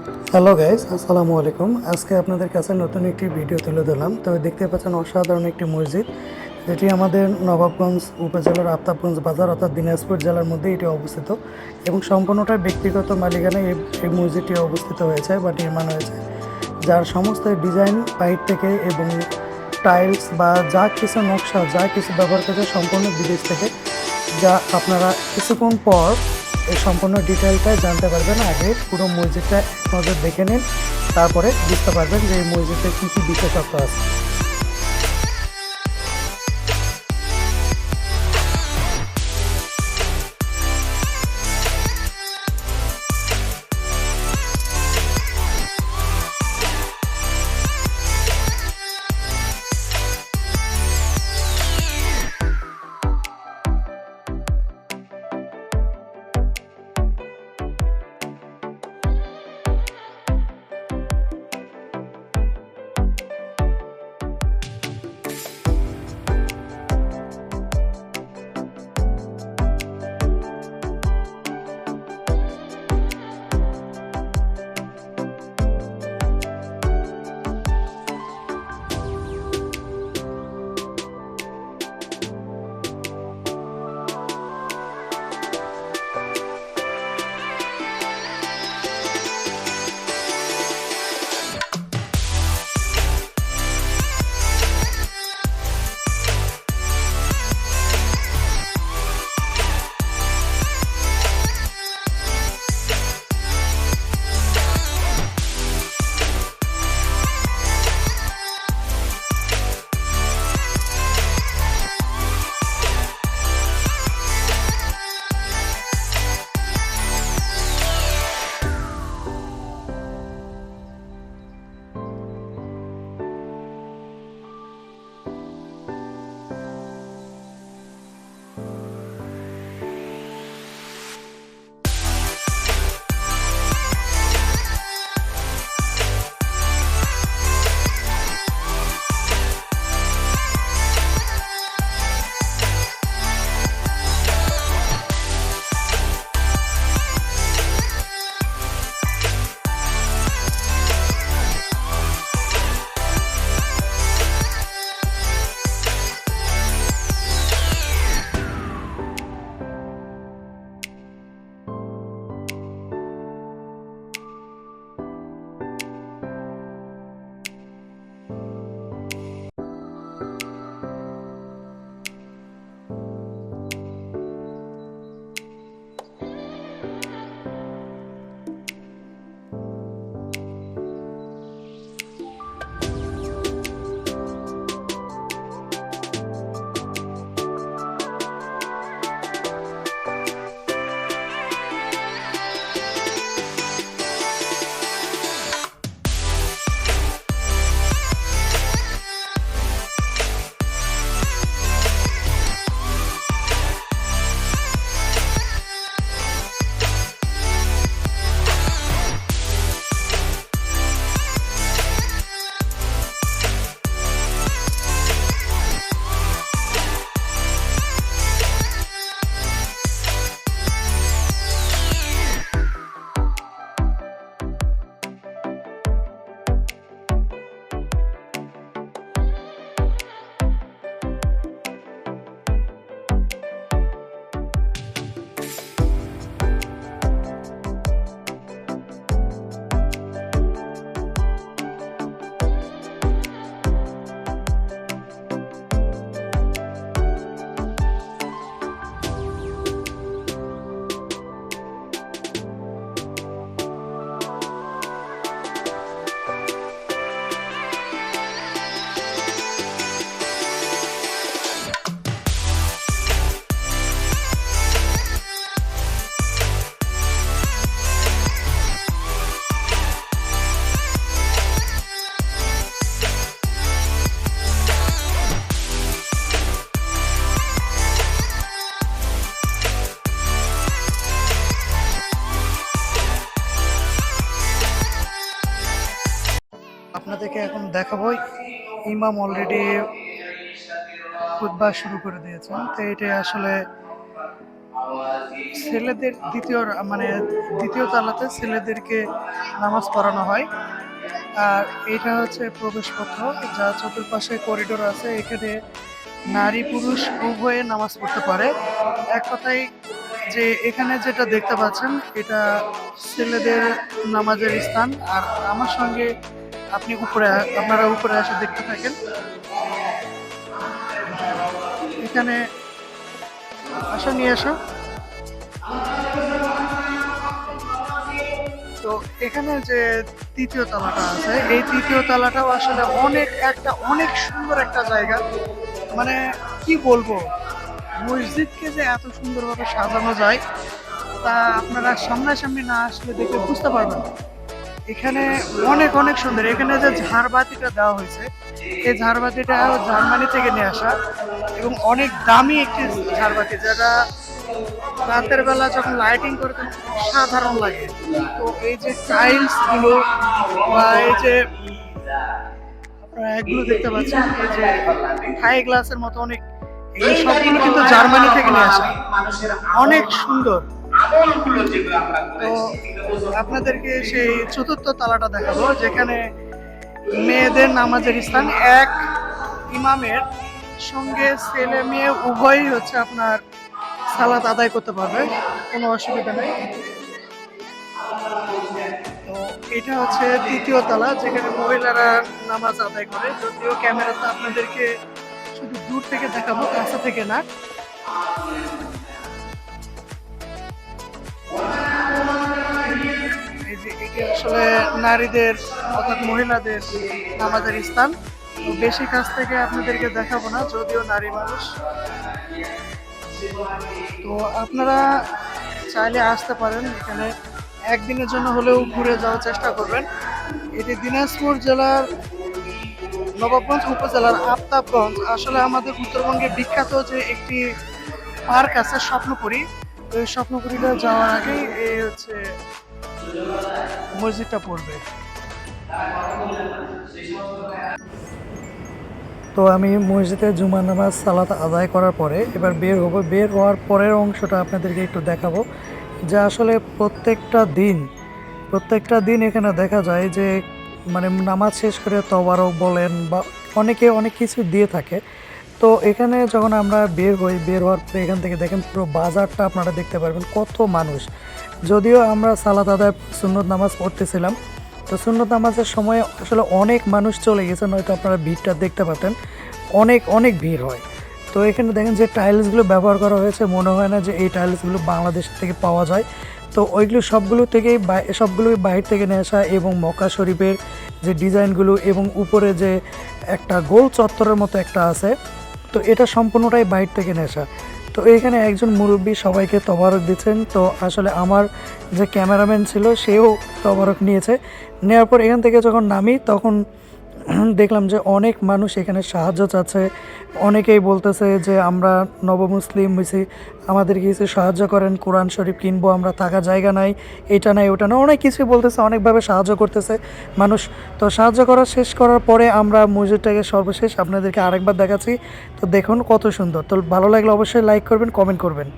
Hello guys, আসসালামু আলাইকুম। আজকে আপনাদের কাছে নতুন একটি ভিডিও তুলে ধরলাম। তো দেখতে পাচ্ছেন অসাধারণ একটি মসজিদ, যেটি আমাদের নবাবগঞ্জ উপজেলার আফতাবগঞ্জ বাজার অর্থাৎ দিনাজপুর জেলার মধ্যে এটি অবস্থিত এবং সম্পূর্ণটাই ব্যক্তিগত মালিকানায় এই মসজিদটি অবস্থিত হয়েছে বা নির্মাণ হয়েছে, যার সমস্ত ডিজাইন বাইরে থেকে এবং টাইলস বা যা কিছু নকশা যা কিছু ব্যবহার করেছে সম্পূর্ণ বিদেশ থেকে, যা আপনারা কিছুক্ষণ পর এই সম্পূর্ণ ডিটেলটা জানতে পারবেন। আগে পুরো মসজিদটা এক নজর দেখে নিন, তারপরে বুঝতে পারবেন যে এই মসজিদে কী কী বিশেষত্ব আছে। আপনাদেরকে এখন দেখাবো, ইমাম অলরেডি খুতবা শুরু করে দিয়েছেন। তো এটা আসলে ছেলেদের দ্বিতীয় তলাতে ছেলেদেরকে নামাজ পড়ানো হয়। আর এটা হচ্ছে প্রবেশপথ, যা চতুর্পাশে করিডোর আছে। এখানে নারী পুরুষ উভয়ে নামাজ পড়তে পারে। এক কথায় যে এখানে যেটা দেখতে পাচ্ছেন এটা ছেলেদের নামাজের স্থান। আর আমার সঙ্গে আপনারা উপরে এসে দেখতে থাকেন। এখানে নিয়ে আসো। তো এখানে যে তৃতীয় তলাটা আছে, এই তৃতীয় তলাটাও আসলে অনেক সুন্দর একটা জায়গা। মানে কি বলবো, মসজিদকে যে এত সুন্দরভাবে সাজানো যায় তা আপনারা সামনাসামনি না আসলে দেখে বুঝতে পারবেন না। এখানে অনেক সুন্দর। এখানে যে ঝাড়বাতিটা দেওয়া হয়েছে, এই ঝাড়বাতিটা জার্মানি থেকে নিয়ে আসা এবং অনেক দামি একটি ঝাড়বাতি, যেটা রাতের বেলা যখন লাইটিং করে তখন অসাধারণ লাগে। তো এই যে টাইলস গুলো বা এই যে আপনারা এগুলো দেখতে পাচ্ছেন, এই যে থাই গ্লাসের মতো এগুলো সবগুলো কিন্তু জার্মানি থেকে নিয়ে আসা, অনেক সুন্দর। তো আপনাদেরকে সেই চতুর্থ তলাটা দেখাবো, যেখানে মেয়েদের নামাজের স্থান। এক ইমামের সঙ্গে ছেলে মেয়ে উভয়ই হচ্ছে আপনার সালাত আদায় করতে পারবে, কোনো অসুবিধা নেই। তো এটা হচ্ছে তৃতীয় তলা, যেখানে মহিলারা নামাজ আদায় করে। যদিও ক্যামেরাতে আপনাদেরকে শুধু দূর থেকে দেখাবো, কাছে থেকে না। এই যে এটি আসলে নারীদের অর্থাৎ মহিলাদের নামাজের স্থান। তো বেশি কাছ থেকে আপনাদেরকে দেখাবো না, যদিও নারী মানুষ। তো আপনারা চাইলে আসতে পারেন এখানে, একদিনের জন্য হলেও ঘুরে যাওয়ার চেষ্টা করবেন। এটি দিনাজপুর জেলার নবাবগঞ্জ উপজেলার আফতাবগঞ্জ। আসলে আমাদের উত্তরবঙ্গে বিখ্যাত যে একটি পার্ক আছে স্বপ্নপুরী, তো এই স্বপ্নপুরীটা যাওয়ার আগেই এই হচ্ছে মসজিদটা পড়বে। তো আমি মসজিদে জুমার নামাজ সালাত আদায় করার পরে এবার বের হব। বের হওয়ার পরের অংশটা আপনাদেরকে একটু দেখাবো, যে আসলে প্রত্যেকটা দিন এখানে দেখা যায় যে মানে নামাজ শেষ করে তবারক বলেন বা অনেকে অনেক কিছু দিয়ে থাকে। তো এখানে যখন আমরা বের হওয়ার পরে এখান থেকে দেখেন পুরো বাজারটা আপনারা দেখতে পারবেন, কত মানুষ। যদিও আমরা সালাত আদায় সুন্নত নামাজ পড়তেছিলাম, তো সুন্নত নামাজের সময় আসলে অনেক মানুষ চলে গেছে, নয়তো আপনারা ভিড়টা দেখতে পাতেন, অনেক ভিড় হয়। তো এখানে দেখেন যে টাইলসগুলো ব্যবহার করা হয়েছে, মনে হয় না যে এই টাইলসগুলো বাংলাদেশ থেকে পাওয়া যায়। তো ওইগুলো সবগুলোই বাইরে থেকে নিয়ে আসা, এবং মক্কা শরীফের যে ডিজাইনগুলো এবং উপরে যে একটা গোল চত্বরের মতো একটা আছে, তো এটা সম্পূর্ণটাই বাইরে থেকে নিয়ে আসা। তো এখানে একজন মুরব্বী সবাইকে তবারক দিচ্ছেন। তো আসলে আমার যে ক্যামেরাম্যান ছিল সেও তবারক নিয়েছে। নেওয়ার পর এখান থেকে যখন নামি তখন দেখলাম যে অনেক মানুষ এখানে সাহায্য চাচ্ছে। অনেকেই বলতেছে যে আমরা নবমুসলিম হয়েছি, আমাদের কিছু সাহায্য করেন, কোরআন শরীফ কিনবো, আমরা থাকা জায়গা নাই, এটা নাই ওটা না, অনেক কিছুই বলতেছে, অনেকভাবে সাহায্য করতেছে মানুষ। তো সাহায্য শেষ করার পরে আমরা মসজিদটাকে সর্বশেষ আপনাদেরকে আরেকবার দেখাচ্ছি। তো দেখুন কত সুন্দর। তো ভালো লাগলে অবশ্যই লাইক করবেন, কমেন্ট করবেন।